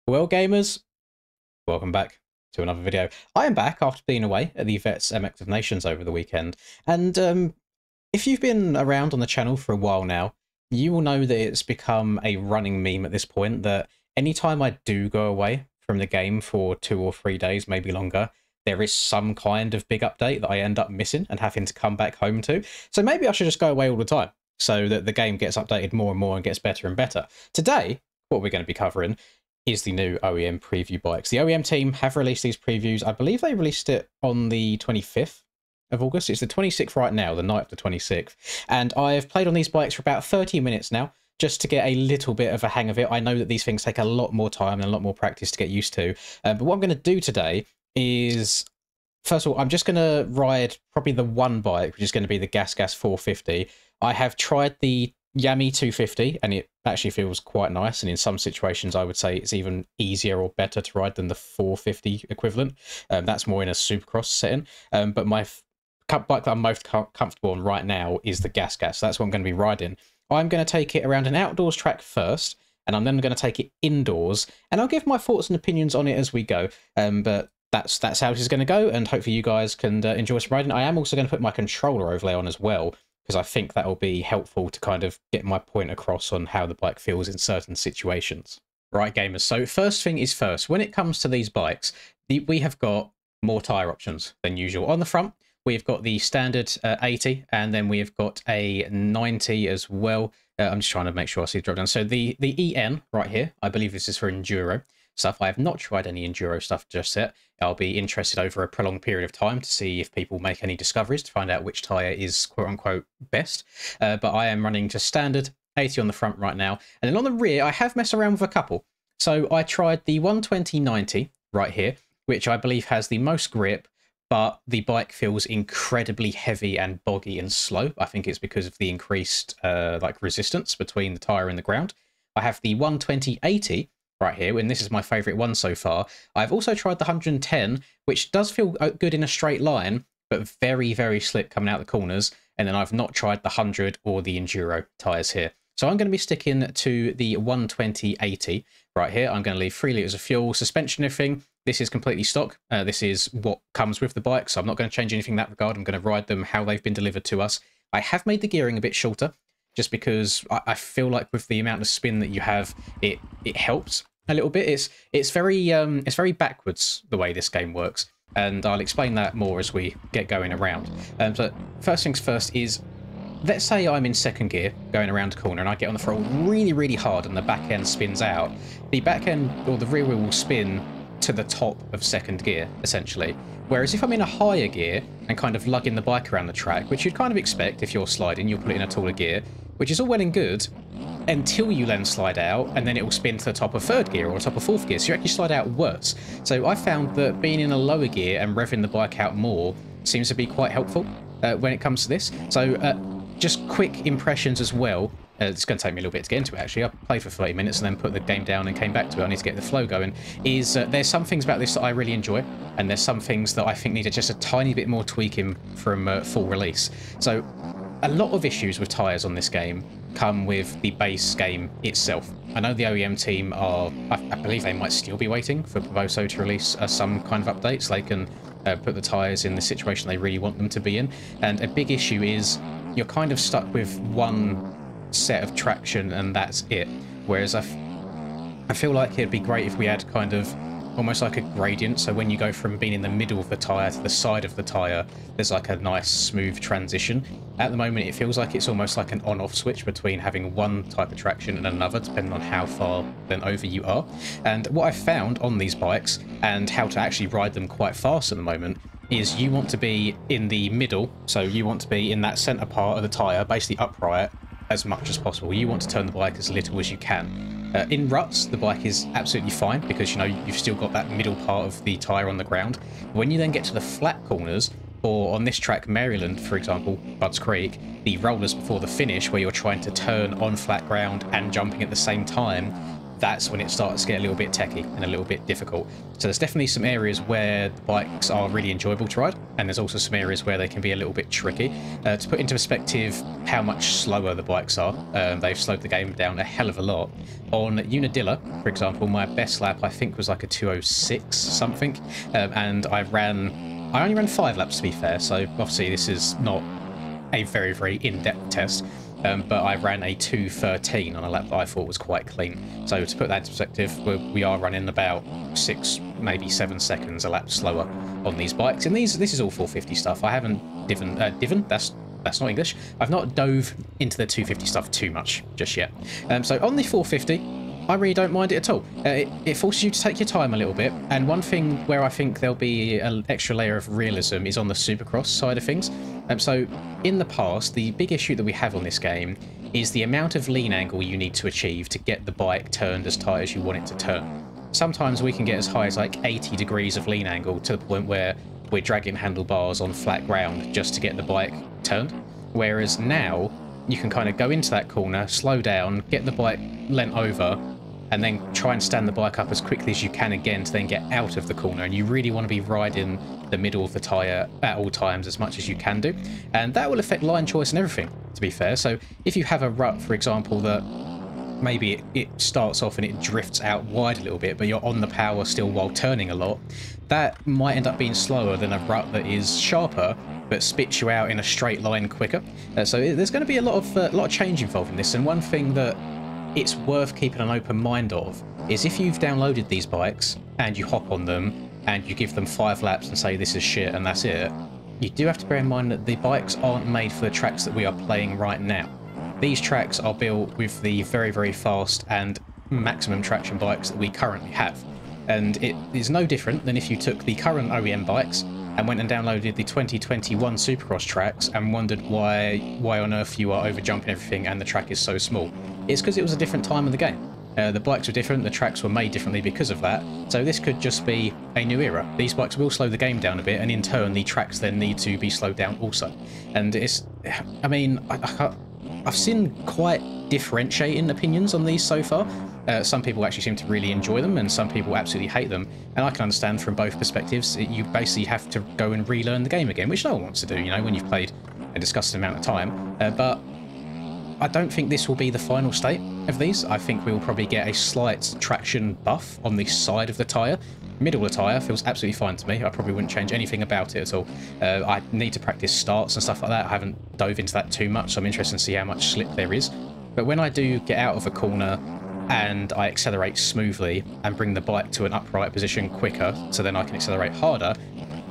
Well, gamers, welcome back to another video. I am back after being away at the Vets MX of Nations over the weekend, and if you've been around on the channel for a while now, you will know that it's become a running meme at this point that anytime I do go away from the game for 2 or 3 days, maybe longer, there is some kind of big update that I end up missing and having to come back home to. So maybe I should just go away all the time so that the game gets updated more and more and gets better and better. Today, what we're going to be covering is the new OEM preview bikes. The OEM team have released these previews. I believe they released it on the 25th of August. It's the 26th right now, the night of the 26th. And I have played on these bikes for about 30 minutes now, just to get a little bit of a hang of it. I know that these things take a lot more time and a lot more practice to get used to. But what I'm going to do today is, first of all, I'm just going to ride probably the one bike, which is going to be the Gas 450. I have tried the Yami 250 and it actually feels quite nice, and in some situations I would say it's even easier or better to ride than the 450 equivalent. That's more in a supercross setting, but my bike that I'm most comfortable on right now is the Gas, so that's what I'm going to be riding. I'm going to take it around an outdoors track first, and I'm then going to take it indoors, and I'll give my thoughts and opinions on it as we go. But that's how this is going to go, and hopefully you guys can enjoy some riding. I am also going to put my controller overlay on as well, because I think that will be helpful to kind of get my point across on how the bike feels in certain situations. Right, gamers, so first thing is first, when it comes to these bikes, we have got more tyre options than usual. On the front, we've got the standard 80, and then we've got a 90 as well. I'm just trying to make sure I see the drop down. So the EN right here, I believe this is for enduro stuff. I have not tried any enduro stuff just yet. I'll be interested over a prolonged period of time to see if people make any discoveries to find out which tyre is quote-unquote best. But I am running just standard 80 on the front right now. And then on the rear, I have messed around with a couple. So I tried the 120/90 right here, which I believe has the most grip, but the bike feels incredibly heavy and boggy and slow. I think it's because of the increased resistance between the tyre and the ground. I have the 120/80 right here, and this is my favorite one so far. I've also tried the 110, which does feel good in a straight line, but very, very slick coming out the corners. And then I've not tried the 100 or the enduro tires here. So I'm going to be sticking to the 120/80 right here. I'm going to leave 3 litres of fuel, suspension, everything. This is completely stock. This is what comes with the bike, so I'm not going to change anything in that regard. I'm going to ride them how they've been delivered to us. I have made the gearing a bit shorter, just because I feel like with the amount of spin that you have, it helps a little bit. It's very backwards the way this game works, and I'll explain that more as we get going around. But first things first is, let's say I'm in second gear going around a corner and I get on the throttle really, really hard and the back end spins out. The back end or the rear wheel will spin to the top of second gear, essentially. Whereas if I'm in a higher gear and kind of lugging the bike around the track, which you'd kind of expect if you're sliding, you'll put it in a taller gear, which is all well and good until you then slide out, and then it will spin to the top of third gear or top of fourth gear, so you actually slide out worse. So I found that being in a lower gear and revving the bike out more seems to be quite helpful when it comes to this. So just quick impressions as well. It's going to take me a little bit to get into it, actually. I played for 30 minutes and then put the game down and came back to it. I need to get the flow going. There's some things about this that I really enjoy, and there's some things that I think needed just a tiny bit more tweaking from full release. So a lot of issues with tyres on this game come with the base game itself. I know the OEM team are, I believe they might still be waiting for Provoso to release some kind of update so they can put the tyres in the situation they really want them to be in. And a big issue is you're kind of stuck with one set of traction and that's it. Whereas I feel like it'd be great if we had kind of almost like a gradient, so when you go from being in the middle of the tyre to the side of the tyre, there's like a nice smooth transition. At the moment it feels like it's almost like an on-off switch between having one type of traction and another, depending on how far then over you are. And what I've found on these bikes, and how to actually ride them quite fast at the moment, is you want to be in the middle, so you want to be in that centre part of the tyre, basically upright as much as possible. You want to turn the bike as little as you can. In ruts, the bike is absolutely fine because, you know, you've still got that middle part of the tyre on the ground. When you then get to the flat corners, or on this track, Maryland, for example, Budds Creek, the rollers before the finish, where you're trying to turn on flat ground and jumping at the same time, that's when it starts to get a little bit techy and a little bit difficult. So there's definitely some areas where the bikes are really enjoyable to ride, and there's also some areas where they can be a little bit tricky. To put into perspective how much slower the bikes are, they've slowed the game down a hell of a lot. On Unadilla, for example, my best lap I think was like a 206 something, and I only ran 5 laps to be fair, so obviously this is not a very, very in-depth test. But I ran a 2:13 on a lap that I thought was quite clean. So to put that into perspective, we are running about 6, maybe 7 seconds a lap slower on these bikes. And this is all 450 stuff. I haven't that's not English. I've not dove into the 250 stuff too much just yet. So on the 450, I really don't mind it at all. It forces you to take your time a little bit, and one thing where I think there'll be an extra layer of realism is on the Supercross side of things. So in the past, the big issue that we have on this game is the amount of lean angle you need to achieve to get the bike turned as tight as you want it to turn. Sometimes we can get as high as like 80 degrees of lean angle to the point where we're dragging handlebars on flat ground just to get the bike turned. Whereas now, you can kind of go into that corner, slow down, get the bike leant over, and then try and stand the bike up as quickly as you can again to then get out of the corner. And you really want to be riding the middle of the tyre at all times as much as you can do. And that will affect line choice and everything, to be fair. So if you have a rut, for example, that maybe it starts off and it drifts out wide a little bit, but you're on the power still while turning a lot, that might end up being slower than a rut that is sharper but spits you out in a straight line quicker. So there's going to be a lot of change involved in this. And one thing that it's worth keeping an open mind of is if you've downloaded these bikes and you hop on them and you give them 5 laps and say this is shit and that's it, you do have to bear in mind that the bikes aren't made for the tracks that we are playing right now. These tracks are built with the very, very fast and maximum traction bikes that we currently have. And it is no different than if you took the current OEM bikes and went and downloaded the 2021 Supercross tracks and wondered why on earth you are over jumping everything and the track is so small. It's because it was a different time of the game. The bikes were different, the tracks were made differently because of that, so this could just be a new era. These bikes will slow the game down a bit, and in turn the tracks then need to be slowed down also. And it's, I mean, I've seen quite differentiating opinions on these so far. Some people actually seem to really enjoy them, and some people absolutely hate them. And I can understand from both perspectives. You basically have to go and relearn the game again, which no one wants to do, you know, when you've played a disgusting amount of time. But I don't think this will be the final state of these. I think we will probably get a slight traction buff on the side of the tyre. Middle of the tyre feels absolutely fine to me. I probably wouldn't change anything about it at all. I need to practice starts and stuff like that. I haven't dove into that too much, so I'm interested to see how much slip there is. But when I do get out of a corner and I accelerate smoothly and bring the bike to an upright position quicker so then I can accelerate harder,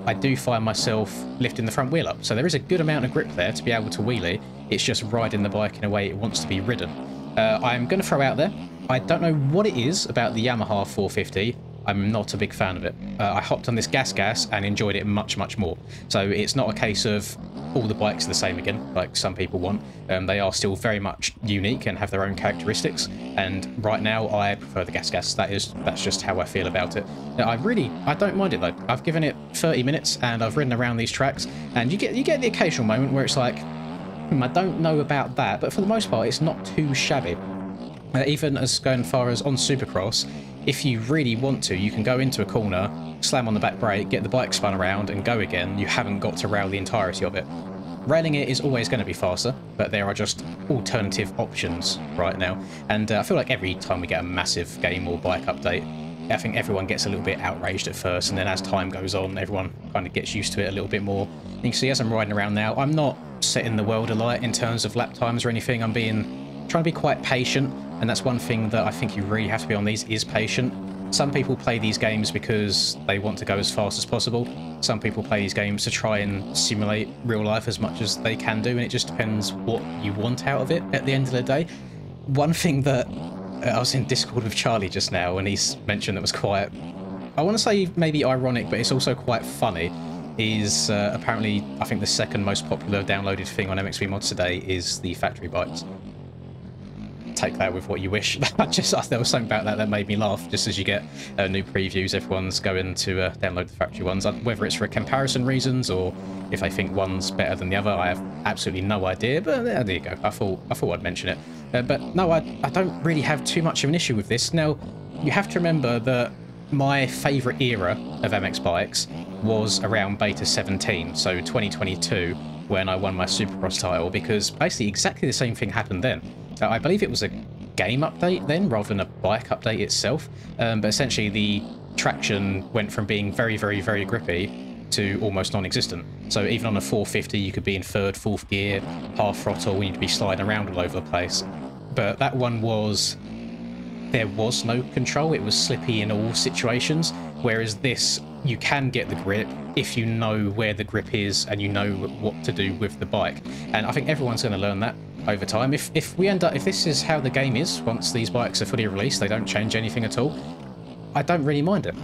I do find myself lifting the front wheel up. So there is a good amount of grip there to be able to wheelie. It's just riding the bike in a way it wants to be ridden. I'm going to throw out there, I don't know what it is about the Yamaha 450. I'm not a big fan of it. I hopped on this gas and enjoyed it much, much more. So it's not a case of all the bikes are the same again, like some people want. They are still very much unique and have their own characteristics. And right now, I prefer the gas. That's just how I feel about it. I don't mind it though. I've given it 30 minutes and I've ridden around these tracks, and you get the occasional moment where it's like, I don't know about that, but for the most part, it's not too shabby. Even as going far as on Supercross, if you really want to, you can go into a corner, slam on the back brake, get the bike spun around and go again. You haven't got to rail the entirety of it. Railing it is always going to be faster, but there are just alternative options right now. And I feel like every time we get a massive game or bike update, I think everyone gets a little bit outraged at first, and then as time goes on, everyone kind of gets used to it a little bit more. You can see as I'm riding around now, I'm not setting the world alight in terms of lap times or anything. I'm trying to be quite patient, and that's one thing that I think you really have to be on these, is patient. Some people play these games because they want to go as fast as possible. Some people play these games to try and simulate real life as much as they can do, and it just depends what you want out of it at the end of the day. One thing that I was in Discord with Charlie just now, and he's mentioned that was quite, I want to say maybe ironic, but it's also quite funny, is apparently I think the second most popular downloaded thing on MXV Mods today is the factory bikes. Take that with what you wish. There was something about that made me laugh. Just as you get new previews, everyone's going to download the factory ones. Whether it's for comparison reasons or if they think one's better than the other, I have absolutely no idea. But there you go. I thought I'd mention it. But no, I don't really have too much of an issue with this. Now, you have to remember that my favourite era of MX bikes was around Beta 17, so 2022, when I won my Supercross title, because basically exactly the same thing happened then. I believe it was a game update then, rather than a bike update itself, but essentially the traction went from being very, very, very grippy to almost non-existent. So even on a 450, you could be in third, fourth gear, half throttle, and you'd be sliding around all over the place. But that one was... there was no control. It was slippy in all situations, whereas this, you can get the grip if you know where the grip is and you know what to do with the bike. And I think everyone's going to learn that over time. If this is how the game is once these bikes are fully released, they don't change anything at all, I don't really mind it.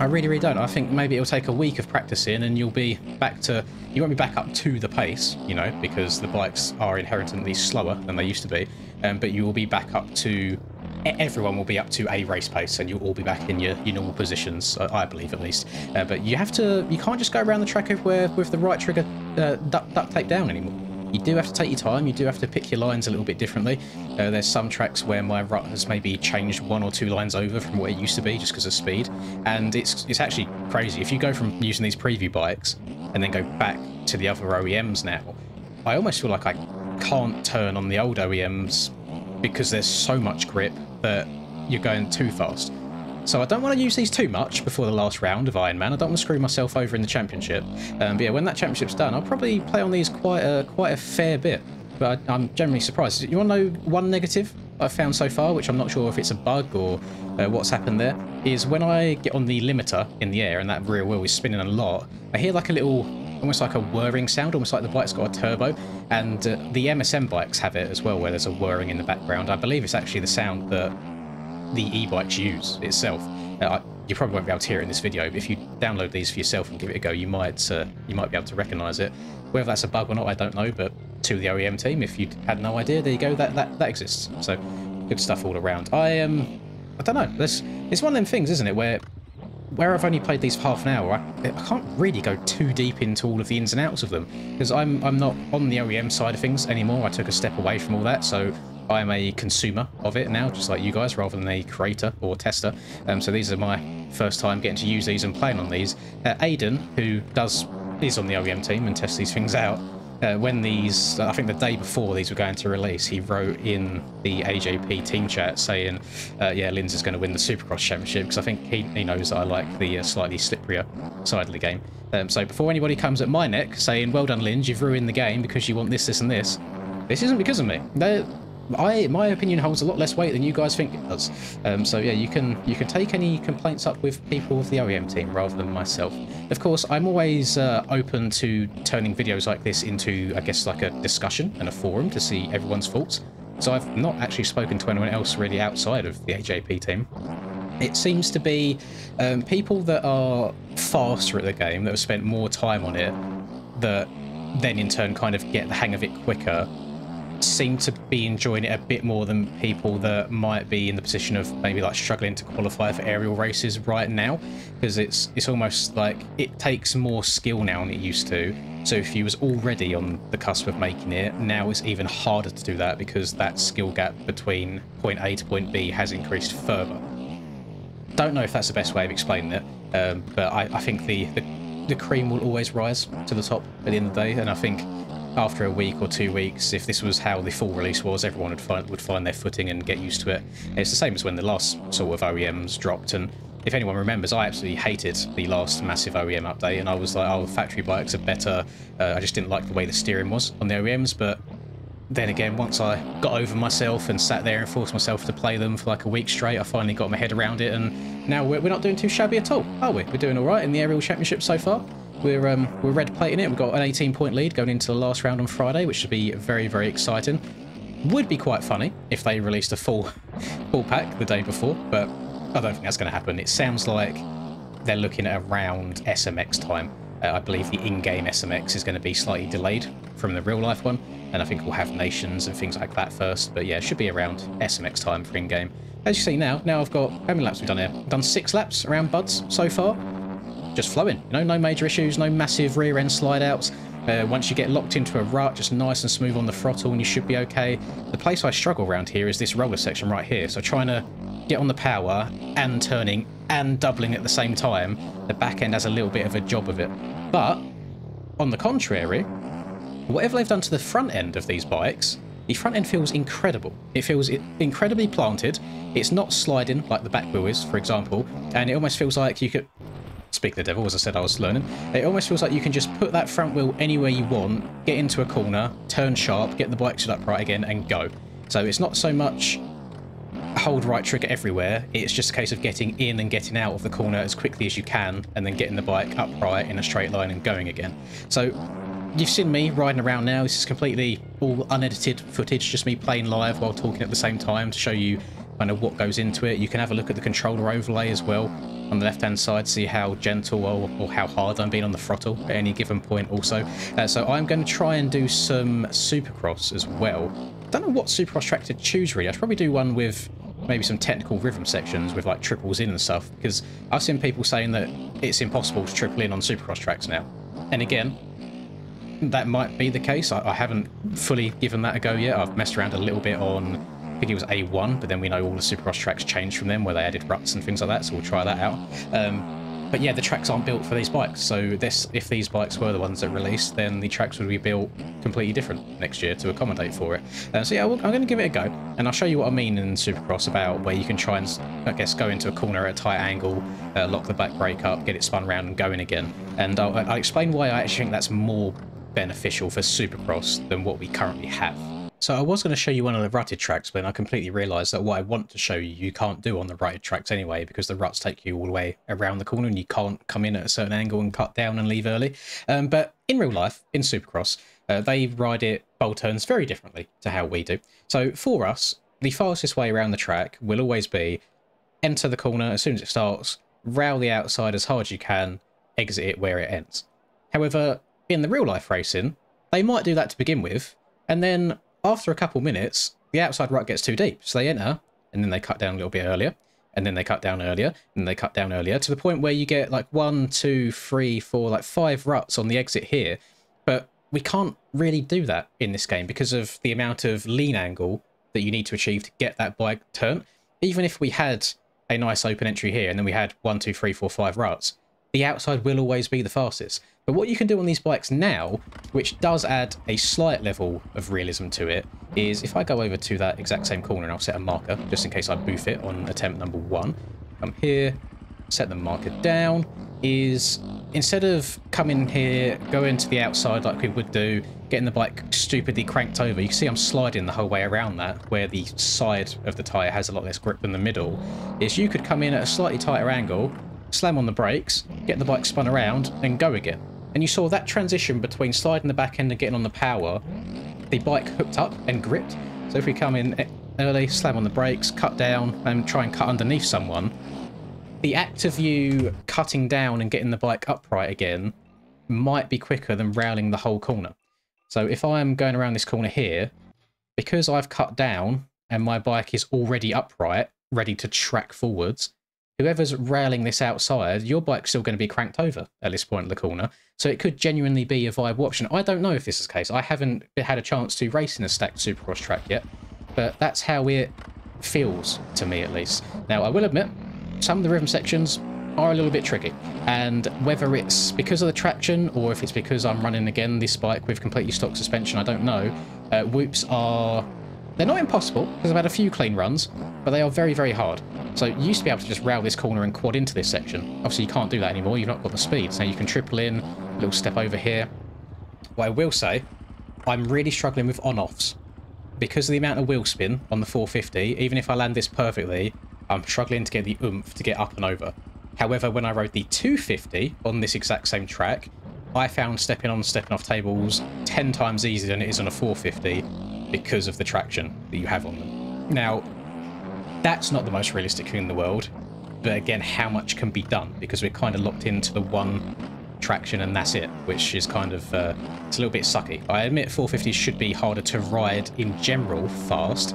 I really, really don't. I think maybe it'll take a week of practicing and you'll be back to... you won't be back up to the pace, you know, because the bikes are inherently slower than they used to be, but you will be back up to... everyone will be up to a race pace and you'll all be back in your normal positions, I believe at least. But you can't just go around the track everywhere with the right trigger duct tape down anymore. You do have to take your time, you do have to pick your lines a little bit differently. There's some tracks where my rut has maybe changed 1 or 2 lines over from what it used to be just because of speed. And it's actually crazy. If you go from using these preview bikes and then go back to the other OEMs now, I almost feel like I can't turn on the old OEMs because there's so much grip that you're going too fast. So I don't want to use these too much before the last round of Ironman. I don't want to screw myself over in the championship. But yeah, when that championship's done, I'll probably play on these quite a fair bit. But I'm generally surprised. You want to know one negative I've found so far, which I'm not sure if it's a bug or what's happened there, is when I get on the limiter in the air and that rear wheel is spinning a lot, I hear like a little, almost like a whirring sound, almost like the bike's got a turbo. And the MSM bikes have it as well, where there's a whirring in the background. I believe it's actually the sound that the e-bikes use itself. You probably won't be able to hear it in this video, but if you download these for yourself and give it a go, you might be able to recognise it. Whether that's a bug or not, I don't know, but to the OEM team, if you had no idea, there you go, that exists. So good stuff all around. I don't know, it's one of them things, isn't it, where I've only played these for half an hour, I can't really go too deep into all of the ins and outs of them, because I'm not on the OEM side of things anymore. I took a step away from all that, so I'm a consumer of it now, just like you guys, rather than a creator or tester. So these are my first time getting to use these and playing on these. Aiden, who is on the OEM team and tests these things out, when these, I think the day before these were going to release, he wrote in the AJP team chat saying, yeah, Linz is going to win the Supercross Championship, because I think he knows that I like the slightly slipperier side of the game. So before anybody comes at my neck saying, well done Linz, you've ruined the game because you want this, this and this isn't because of me. My opinion holds a lot less weight than you guys think it does. So yeah, you can take any complaints up with people of the OEM team rather than myself. Of course, I'm always open to turning videos like this into, I guess, like a discussion and a forum to see everyone's thoughts. So I've not actually spoken to anyone else really outside of the AJP team. It seems to be people that are faster at the game, that have spent more time on it, that then in turn kind of get the hang of it quicker, seem to be enjoying it a bit more than people that might be in the position of maybe like struggling to qualify for aerial races right now, because it's almost like it takes more skill now than it used to. So if you was already on the cusp of making it, now it's even harder to do that because that skill gap between point A to point B has increased further. Don't know if that's the best way of explaining it, but I think the cream will always rise to the top at the end of the day, and I think after a week or 2 weeks, if this was how the full release was, everyone would find their footing and get used to it. It's the same as when the last sort of OEMs dropped, and if anyone remembers, I absolutely hated the last massive OEM update, and I was like, oh, factory bikes are better. I just didn't like the way the steering was on the OEMs, but then again, once I got over myself and sat there and forced myself to play them for like a week straight, I finally got my head around it, and now we're not doing too shabby at all, are we? We're doing all right in the aerial championship so far. We're red plating it. We've got an 18-point lead going into the last round on Friday, which should be very, very exciting. Would be quite funny if they released a full pack the day before, but I don't think that's going to happen. It sounds like they're looking at around SMX time. I believe the in-game SMX is going to be slightly delayed from the real-life one, and I think we'll have nations and things like that first. But yeah, it should be around SMX time for in-game. As you see now I've got, how many laps we've done here? I've done 6 laps around Buds so far. Just flowing, you know, no major issues, no massive rear end slide outs. Once you get locked into a rut, just nice and smooth on the throttle and you should be okay. The place I struggle around here is this roller section right here. So trying to get on the power and turning and doubling at the same time, the back end has a little bit of a job of it. But on the contrary, whatever they've done to the front end of these bikes, the front end feels incredible. It feels incredibly planted. It's not sliding like the back wheel is, for example, and it almost feels like you could, speak the devil, as I said I was learning, it almost feels like you can just put that front wheel anywhere you want, get into a corner, turn sharp, get the bike stood upright again, and go. So it's not so much hold right trigger everywhere, it's just a case of getting in and getting out of the corner as quickly as you can, and then getting the bike upright in a straight line and going again. So you've seen me riding around now. This is completely all unedited footage, just me playing live while talking at the same time to show you kind of what goes into it. You can have a look at the controller overlay as well on the left hand side, see how gentle or how hard I'm being on the throttle at any given point also. So I'm going to try and do some Supercross as well. I don't know what Supercross track to choose really. I should probably do one with maybe some technical rhythm sections with like triples in and stuff, because I've seen people saying that it's impossible to triple in on Supercross tracks now. And again, that might be the case. I haven't fully given that a go yet. I've messed around a little bit on, I think it was A1, but then we know all the Supercross tracks changed from them where they added ruts and things like that, so we'll try that out. But yeah, the tracks aren't built for these bikes, so if these bikes were the ones that released, then the tracks would be built completely different next year to accommodate for it. So yeah, I'm going to give it a go, and I'll show you what I mean in Supercross about where you can try and, I guess, go into a corner at a tight angle, lock the back brake up, get it spun around and going again. And I'll explain why I actually think that's more beneficial for Supercross than what we currently have. So I was going to show you one of the rutted tracks, but then I completely realised that what I want to show you, you can't do on the rutted tracks anyway, because the ruts take you all the way around the corner and you can't come in at a certain angle and cut down and leave early. But in real life, in Supercross, they ride it bowl turns very differently to how we do. So for us, the fastest way around the track will always be enter the corner as soon as it starts, rail the outside as hard as you can, exit it where it ends. However, in the real life racing, they might do that to begin with, and then after a couple minutes, the outside rut gets too deep. So they enter, and then they cut down a little bit earlier, and then they cut down earlier, and they cut down earlier, to the point where you get like 1, 2, 3, 4, like 5 ruts on the exit here. But we can't really do that in this game because of the amount of lean angle that you need to achieve to get that bike turn. Even if we had a nice open entry here, and then we had 1, 2, 3, 4, 5 ruts, the outside will always be the fastest. But what you can do on these bikes now, which does add a slight level of realism to it, is if I go over to that exact same corner and I'll set a marker, just in case I boof it on attempt number 1, come here, set the marker down, is instead of coming here, going to the outside like we would do, getting the bike stupidly cranked over, you can see I'm sliding the whole way around that, where the side of the tyre has a lot less grip than the middle, is you could come in at a slightly tighter angle, slam on the brakes, get the bike spun around, and go again. And you saw that transition between sliding the back end and getting on the power, the bike hooked up and gripped. So if we come in early, slam on the brakes, cut down, and try and cut underneath someone, the act of you cutting down and getting the bike upright again might be quicker than railing the whole corner. So if I'm going around this corner here, because I've cut down and my bike is already upright, ready to track forwards, whoever's railing this outside, your bike's still going to be cranked over at this point of the corner. So it could genuinely be a viable option. I don't know if this is the case. I haven't had a chance to race in a stacked Supercross track yet, but that's how it feels to me at least. Now, I will admit, some of the rhythm sections are a little bit tricky, and whether it's because of the traction or if it's because I'm running again this bike with completely stock suspension, I don't know. Whoops are... they're not impossible, because I've had a few clean runs, but they are very, very hard. So you used to be able to just rail this corner and quad into this section. Obviously, you can't do that anymore. You've not got the speed. So you can triple in, a little step over here. What I will say, I'm really struggling with on-offs. Because of the amount of wheel spin on the 450, even if I land this perfectly, I'm struggling to get the oomph to get up and over. However, when I rode the 250 on this exact same track, I found stepping on and stepping off tables 10 times easier than it is on a 450 because of the traction that you have on them. Now, that's not the most realistic thing in the world, but again, how much can be done? Because we're kind of locked into the one traction and that's it, which is kind of, it's a little bit sucky. I admit 450s should be harder to ride in general fast,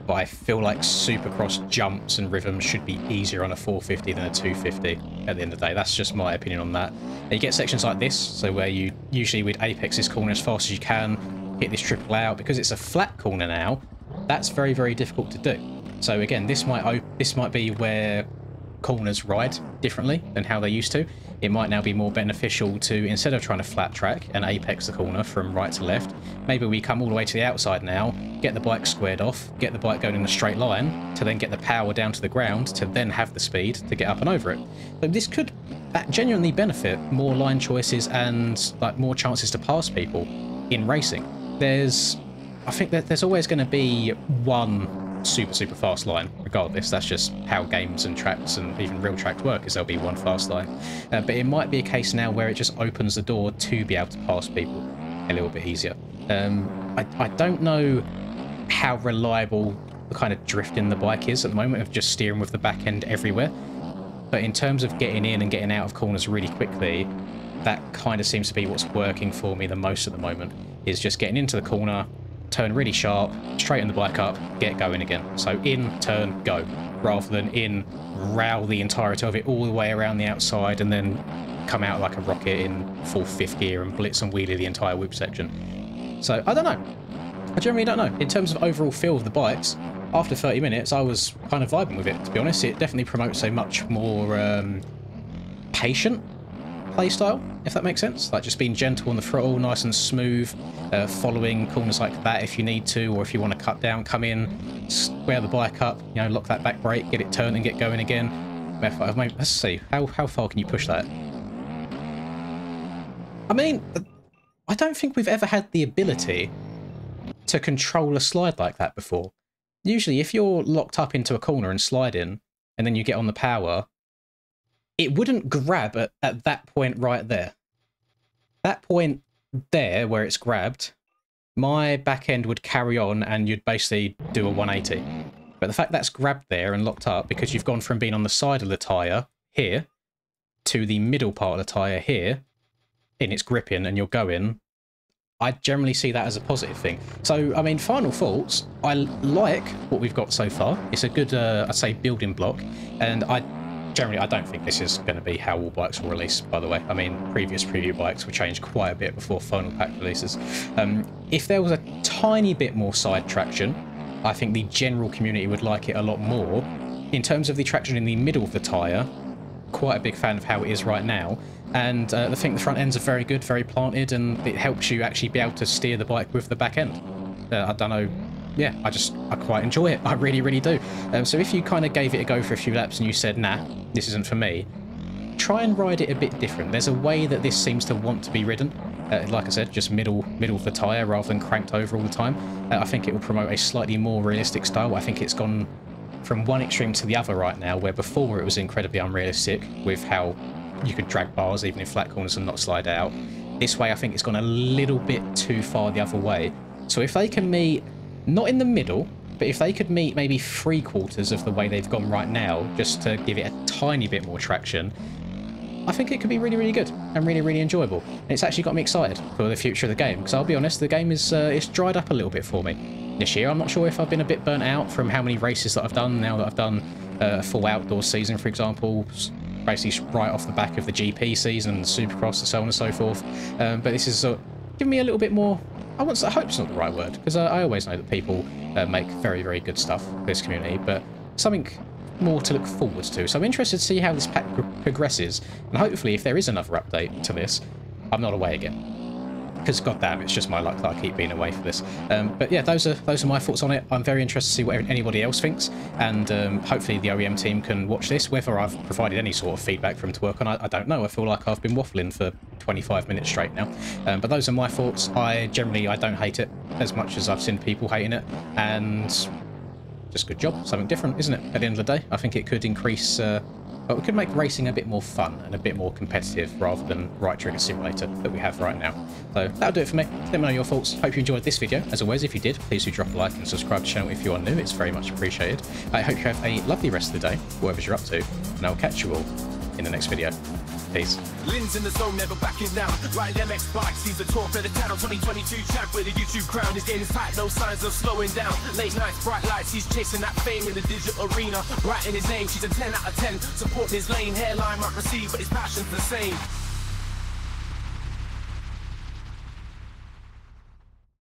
but I feel like Supercross jumps and rhythms should be easier on a 450 than a 250 at the end of the day. That's just my opinion on that. And you get sections like this, so where you usually would apex this corner as fast as you can, hit this triple out. Because it's a flat corner now, that's very, very difficult to do. So again, this might be where corners ride differently than how they used to. It might now be more beneficial to, instead of trying to flat track and apex the corner from right to left, maybe we come all the way to the outside now, get the bike squared off, get the bike going in a straight line, to then get the power down to the ground, to then have the speed to get up and over it. So this could genuinely benefit more line choices and like more chances to pass people in racing. I think that there's always going to be one super fast line regardless. That's just how games and tracks and even real tracks work, is there'll be one fast line, but it might be a case now where it just opens the door to be able to pass people a little bit easier. I don't know how reliable the kind of drifting the bike is at the moment of just steering with the back end everywhere, but in terms of getting in and getting out of corners really quickly, that kind of seems to be what's working for me the most at the moment, is just getting into the corner, turn really sharp, straighten the bike up, get going again. So in, turn, go, rather than in, row the entirety of it all the way around the outside and then come out like a rocket in full fifth gear and blitz and wheelie the entire whip section. So I don't know. I generally don't know. In terms of overall feel of the bikes, after 30 minutes, I was kind of vibing with it, to be honest. It definitely promotes a much more patient playstyle, if that makes sense. Like just being gentle on the throttle, nice and smooth, following corners like that if you need to, or if you want to cut down, come in, square the bike up, you know, lock that back brake, get it turned and get going again. Let's see, how far can you push that? I mean, I don't think we've ever had the ability to control a slide like that before. Usually if you're locked up into a corner and sliding, and then you get on the power, it wouldn't grab at that point right there. That point there where it's grabbed, my back end would carry on and you'd basically do a 180. But the fact that's grabbed there and locked up because you've gone from being on the side of the tyre here to the middle part of the tyre here, and it's gripping and you're going, I generally see that as a positive thing. So, I mean, final thoughts, I like what we've got so far. It's a good, I'd say, building block, and I don't think this is going to be how all bikes will release, by the way. I mean, previous preview bikes were changed quite a bit before final pack releases. If there was a tiny bit more side traction, I think the general community would like it a lot more. In terms of the traction in the middle of the tyre, quite a big fan of how it is right now. And I think the front ends are very good, very planted, and it helps you actually be able to steer the bike with the back end. I don't know. Yeah, I quite enjoy it. I really, really do. So if you kind of gave it a go for a few laps and you said, nah, this isn't for me, try and ride it a bit different. There's a way that this seems to want to be ridden. Like I said, just middle of the tyre rather than cranked over all the time. I think it will promote a slightly more realistic style. I think it's gone from one extreme to the other right now, where before it was incredibly unrealistic with how you could drag bars even in flat corners and not slide out. This way, I think it's gone a little bit too far the other way. So if they can meet, not in the middle, but if they could meet maybe 3/4 of the way they've gone right now, just to give it a tiny bit more traction, I think it could be really, really good and really, really enjoyable. And it's actually got me excited for the future of the game, because I'll be honest, the game is it's dried up a little bit for me this year. I'm not sure if I've been a bit burnt out from how many races that I've done now that I've done a full outdoor season, for example, basically right off the back of the GP season, Supercross and so on and so forth. But this is giving me a little bit more, I hope's not the right word, because I always know that people make very, very good stuff for this community, but something more to look forward to. So I'm interested to see how this pack progresses, and hopefully if there is another update to this, I'm not away again. Because goddamn, it's just my luck that I keep being away for this. But yeah, those are my thoughts on it. I'm very interested to see what anybody else thinks, and hopefully the OEM team can watch this. Whether I've provided any sort of feedback for them to work on, I don't know. I feel like I've been waffling for 25 minutes straight now. But those are my thoughts. I don't hate it as much as I've seen people hating it, and just good job. Something different, isn't it? At the end of the day, I think it could increase. But we could make racing a bit more fun and a bit more competitive rather than Right Trigger Simulator that we have right now. So that'll do it for me. Let me know your thoughts. Hope you enjoyed this video. As always, if you did, please do drop a like and subscribe to the channel if you are new. It's very much appreciated. I hope you have a lovely rest of the day, whatever you're up to, and I'll catch you all in the next video. Peace. Lynn's in the zone, never backing down. Riding MX bikes, he's the talk of the town. 2022 champ with a YouTube crown. His game is tight, no signs of slowing down. Late nights, bright lights, he's chasing that fame in the digital arena. Writing his name, she's a 10 out of 10. Supporting his lane, hairline might receive, but his passion's the same.